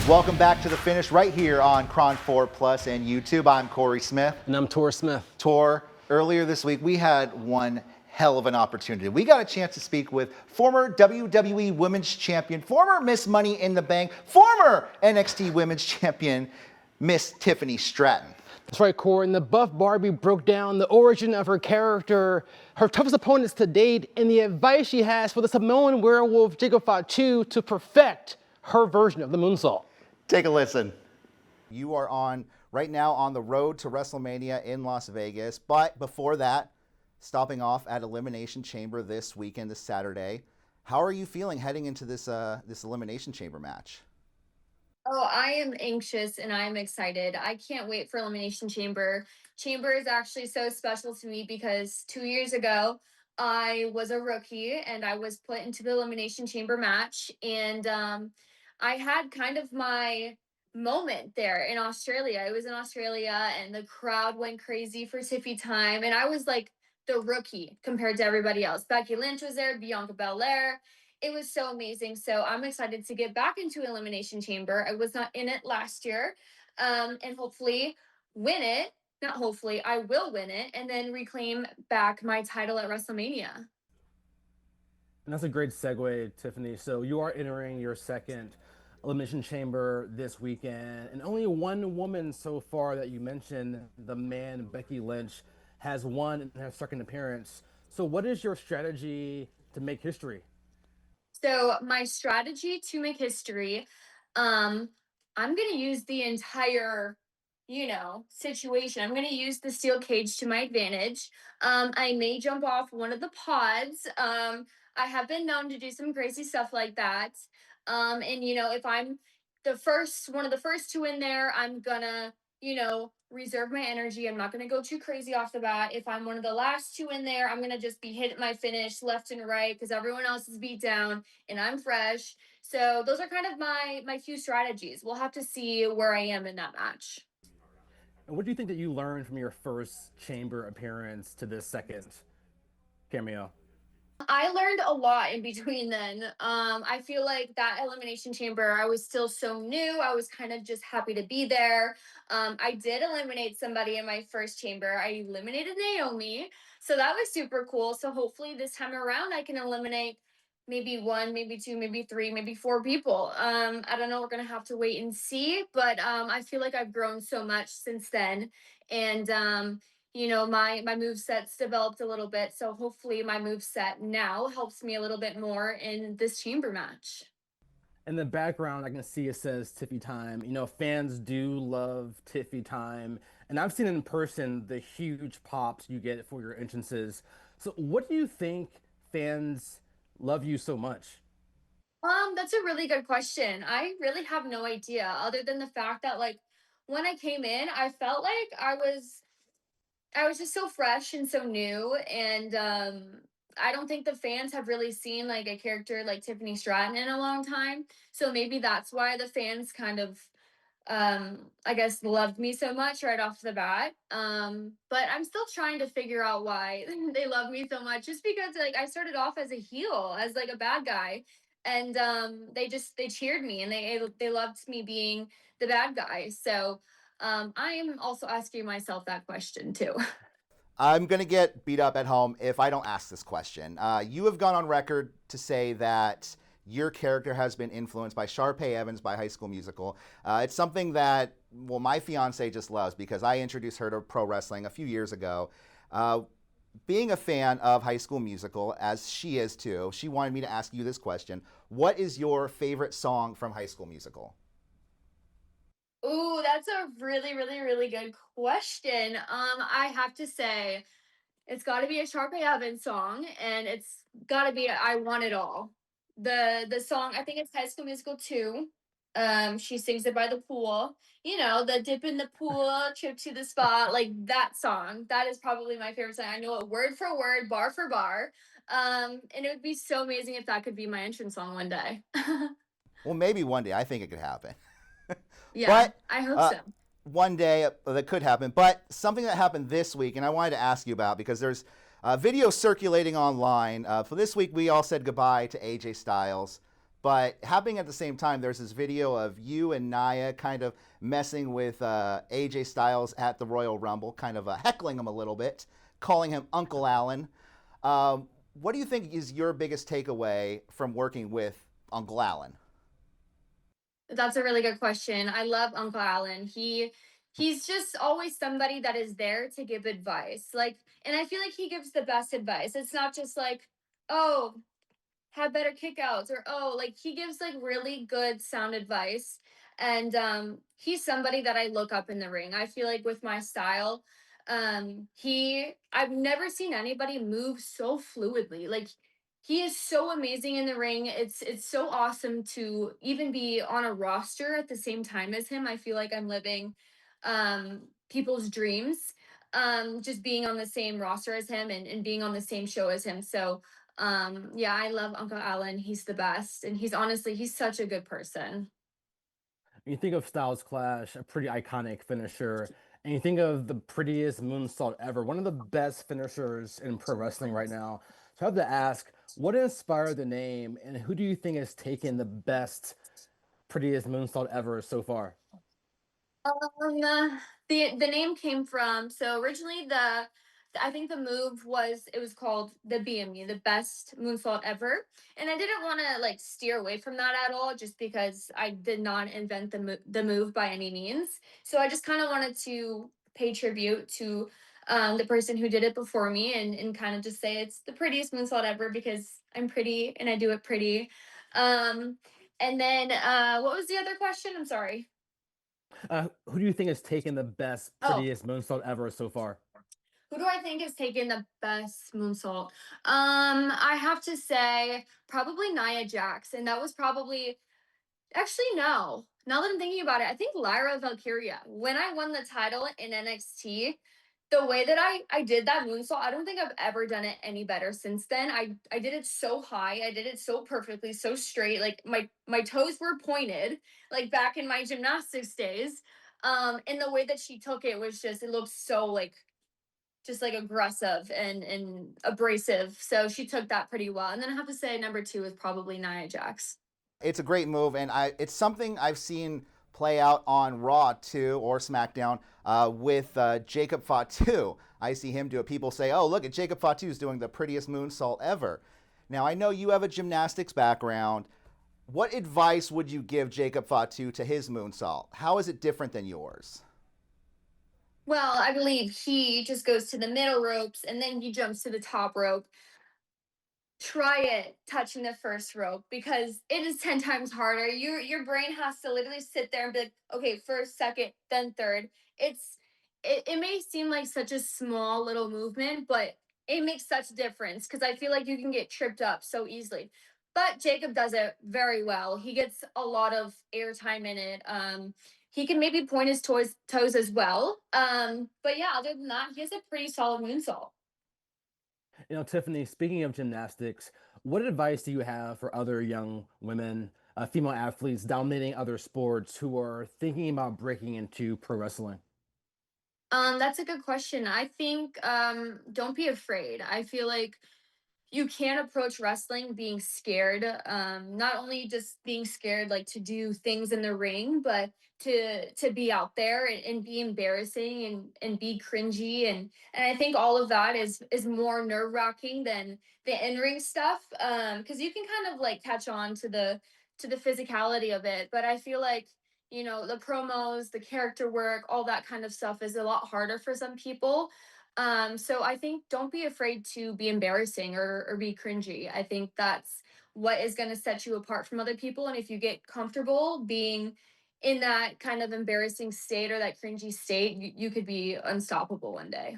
Welcome back to The Finish right here on Cron 4 Plus and YouTube. I'm Corey Smith. And I'm Tor Smith. Tor, earlier this week we had one hell of an opportunity. We got a chance to speak with former WWE Women's Champion, former Miss Money in the Bank, former NXT Women's Champion, Miss Tiffany Stratton. That's right, Kor. And the buff Barbie broke down the origin of her character, her toughest opponents to date, and the advice she has for the Samoan werewolf Jacob Fatu to perfect her version of the moonsault. Take a listen. You are on right now on the road to WrestleMania in Las Vegas, but before that, stopping off at Elimination Chamber this weekend, this Saturday. How are you feeling heading into this Elimination Chamber match? Oh, I am anxious and I'm excited. I can't wait for Elimination Chamber. Chamber is actually so special to me because 2 years ago, I was a rookie and I was put into the Elimination Chamber match. And I had kind of my moment there in Australia. I was in Australia and the crowd went crazy for Tiffy time. And I was like the rookie compared to everybody else. Becky Lynch was there, Bianca Belair. It was so amazing. So I'm excited to get back into Elimination Chamber. I was not in it last year, and hopefully win it. Not hopefully, I will win it and then reclaim back my title at WrestleMania. And that's a great segue, Tiffany. So you are entering your second Elimination Chamber this weekend, and only one woman so far that you mentioned, the man Becky Lynch, has won in her second appearance. So what is your strategy to make history? So my strategy to make history, I'm gonna use the entire, situation. I'm gonna use the steel cage to my advantage. I may jump off one of the pods. I have been known to do some crazy stuff like that. And if I'm one of the first two in there, I'm gonna, reserve my energy. I'm not gonna go too crazy off the bat. If I'm one of the last two in there, I'm gonna just be hitting my finish left and right because everyone else is beat down and I'm fresh. So those are kind of my few strategies. We'll have to see where I am in that match. And what do you think that you learned from your first chamber appearance to this second cameo? I learned a lot in between then. I feel like that Elimination Chamber, I was still so new. I was kind of just happy to be there. I did eliminate somebody in my first chamber. I eliminated Naomi. So that was super cool. So hopefully this time around I can eliminate maybe one, maybe two, maybe three, maybe four people. I don't know. We're gonna have to wait and see. But I feel like I've grown so much since then. And my move set's developed a little bit, so hopefully my move set now helps me a little bit more in this chamber match. In the background, I can see it says Tiffy Time. You know, fans do love Tiffy Time, and I've seen in person the huge pops you get for your entrances. So what do you think fans love you so much? That's a really good question. I really have no idea other than the fact that like when I came in, I felt like I was just so fresh and so new, and I don't think the fans have really seen like a character like Tiffany Stratton in a long time. So maybe that's why the fans kind of I guess loved me so much right off the bat. But I'm still trying to figure out why they love me so much just because like I started off as a heel, as like a bad guy, and they cheered me and they loved me being the bad guy. So I'm also asking myself that question too. I'm going to get beat up at home if I don't ask this question. You have gone on record to say that your character has been influenced by Sharpay Evans by High School Musical. It's something that, well, my fiance just loves because I introduced her to pro wrestling a few years ago. Being a fan of High School Musical, as she is too, she wanted me to ask you this question. What is your favorite song from High School Musical? Ooh, that's a really, really, really good question. I have to say, it's got to be a Sharpay Evans song, and it's got to be "I Want It All." The song, I think it's High School Musical 2. She sings it by the pool. You know, the dip in the pool, trip to the spot, like that song. That is probably my favorite song. I know it word for word, bar for bar. And it would be so amazing if that could be my entrance song one day. Well, maybe one day. I think it could happen. Yeah, But I hope so. one day that could happen. But something that happened this week, and I wanted to ask you about because there's video circulating online. For this week, we all said goodbye to AJ Styles. But happening at the same time, there's this video of you and Nia kind of messing with AJ Styles at the Royal Rumble, kind of heckling him a little bit, calling him Uncle Allen. What do you think is your biggest takeaway from working with Uncle Allen? That's a really good question. I love Uncle Allen. He's just always somebody that is there to give advice. Like, and I feel like he gives the best advice. It's not just like, oh, have better kickouts, or oh, like he gives like really good sound advice. And he's somebody that I look up in the ring. I feel like with my style, he I've never seen anybody move so fluidly. Like he is so amazing in the ring. It's so awesome to even be on a roster at the same time as him. I feel like I'm living people's dreams, just being on the same roster as him, and being on the same show as him. So yeah, I love Uncle Allen. He's the best. And he's such a good person. You think of Styles Clash, a pretty iconic finisher, and you think of the prettiest moonsault ever, one of the best finishers in pro wrestling right now. So I have to ask, what inspired the name, and who do you think has taken the best, prettiest moonsault ever so far? The name came from, so originally I think the move was, it was called the BMU, the best moonsault ever, and I didn't want to like steer away from that at all, just because I did not invent the move by any means. So I just kind of wanted to pay tribute to the person who did it before me, and kind of just say it's the prettiest moonsault ever because I'm pretty and I do it pretty. Um, and then what was the other question? I'm sorry. Who do you think has taken the best, Oh, prettiest moonsault ever so far? who do I think has taken the best moonsault? I have to say probably Nia Jax, and that was probably, actually no. Now that I'm thinking about it, I think Lyra Valkyria. When I won the title in NXT, the way that I did that moonsault, I don't think I've ever done it any better since then. I did it so high, I did it so perfectly, so straight. Like my toes were pointed, like back in my gymnastics days. And the way that she took it was just, it looked so like, just like aggressive and abrasive. So she took that pretty well. And then I have to say number two is probably Nia Jax. It's a great move, and it's something I've seen play out on Raw too, or SmackDown, with Jacob Fatu. I see him do it. People say, "Oh, look at Jacob Fatu's doing the prettiest moonsault ever." Now I know you have a gymnastics background. What advice would you give Jacob Fatu to his moonsault? How is it different than yours? Well, I believe he just goes to the middle ropes and then he jumps to the top rope. Try it touching the first rope because it is 10 times harder. Your brain has to literally sit there and be like, okay, first, second, then third. It may seem like such a small little movement, but it makes such a difference because I feel like you can get tripped up so easily. But Jacob does it very well. He gets a lot of airtime in it. He can maybe point his toes as well. But yeah, other than that, he has a pretty solid moonsault. Tiffany, speaking of gymnastics, what advice do you have for other young women, female athletes dominating other sports who are thinking about breaking into pro wrestling? That's a good question. I think don't be afraid. I feel like you can't approach wrestling being scared. Not only just being scared like to do things in the ring, but to be out there and be embarrassing and be cringy, and I think all of that is more nerve-wracking than the in-ring stuff. Because you can kind of like catch on to the physicality of it. But I feel like, the promos, the character work, all that kind of stuff is a lot harder for some people. So I think don't be afraid to be embarrassing or be cringy. I think that's what is going to set you apart from other people. And if you get comfortable being in that kind of embarrassing state or that cringy state, you could be unstoppable one day.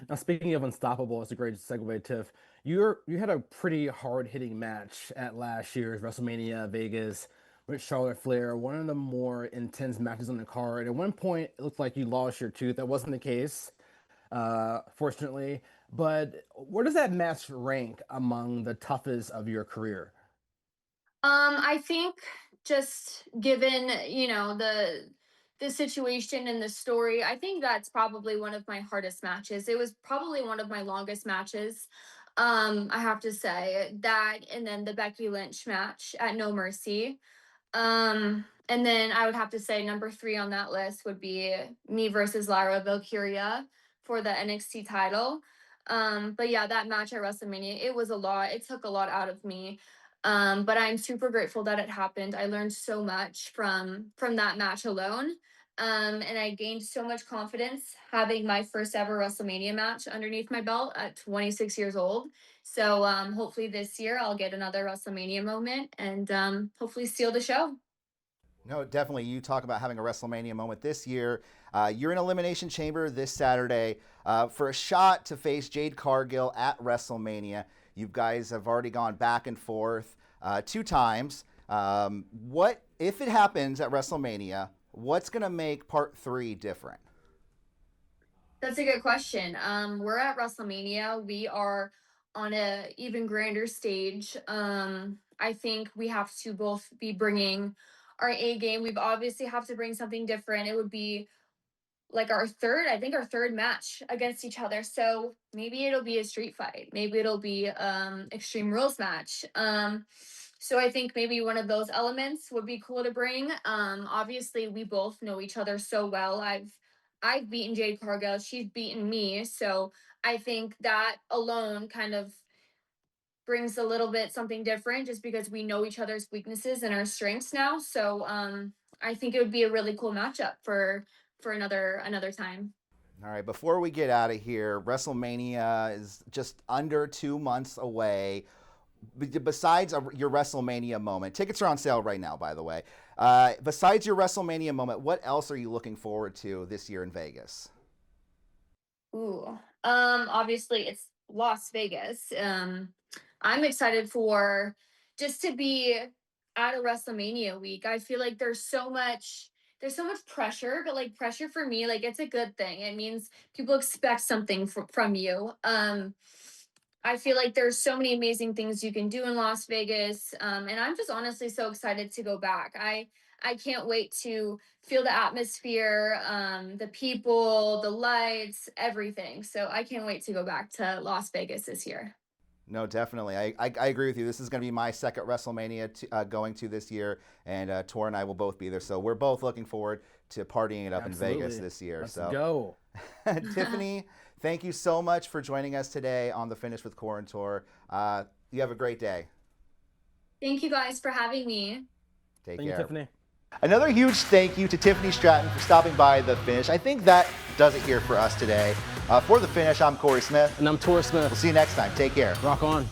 Now, speaking of unstoppable, it's a great segue, Tiff. You had a pretty hard hitting match at last year's WrestleMania Vegas with Charlotte Flair, one of the more intense matches on the card. At one point, it looked like you lost your tooth. That wasn't the case, fortunately. But where does that match rank among the toughest of your career? I think just given, the situation and the story, I think that's probably one of my hardest matches. It was probably one of my longest matches. I have to say that, and then the Becky Lynch match at No Mercy. And then I would have to say number 3 on that list would be me versus Lyra Valkyria for the NXT title. But yeah, that match at WrestleMania, it was a lot. It took a lot out of me. But I'm super grateful that it happened. I learned so much from that match alone. And I gained so much confidence having my first ever WrestleMania match underneath my belt at 26 years old. So hopefully this year I'll get another WrestleMania moment and hopefully steal the show. No, definitely. You talk about having a WrestleMania moment this year. You're in Elimination Chamber this Saturday for a shot to face Jade Cargill at WrestleMania. You guys have already gone back and forth 2 times. What if it happens at WrestleMania? What's going to make part 3 different? That's a good question. We're at WrestleMania. We are on a even grander stage. I think we have to both be bringing our A game. We've obviously have to bring something different. It would be like our third match against each other. So maybe it'll be a street fight. Maybe it'll be Extreme Rules match. So I think maybe one of those elements would be cool to bring. Obviously we both know each other so well. I've beaten Jade Cargill, she's beaten me. So I think that alone kind of brings a little bit something different just because we know each other's weaknesses and our strengths now. So I think it would be a really cool matchup for another time. All right, before we get out of here, WrestleMania is just under 2 months away. Besides your WrestleMania moment, tickets are on sale right now, by the way. Besides your WrestleMania moment, what else are you looking forward to this year in Vegas? Ooh, obviously it's Las Vegas. I'm excited for just to be at a WrestleMania week. I feel like there's so much pressure, but like pressure for me, like it's a good thing. It means people expect something from you. I feel like there's so many amazing things you can do in Las Vegas. And I'm just honestly so excited to go back. I can't wait to feel the atmosphere, the people, the lights, everything. So I can't wait to go back to Las Vegas this year. No, definitely. I agree with you. This is going to be my second WrestleMania going to this year, and Tor and I will both be there. So we're both looking forward to partying it up Absolutely. in Vegas this year. Let's so go. Tiffany, thank you so much for joining us today on The Finish with Kor Tor. You have a great day. Thank you guys for having me. Take Thank care. you, Tiffany. Another huge thank you to Tiffany Stratton for stopping by The Finish. I think that does it here for us today. For The Finish, I'm Corey Smith. And I'm Tor Smith. We'll see you next time. Take care. Rock on.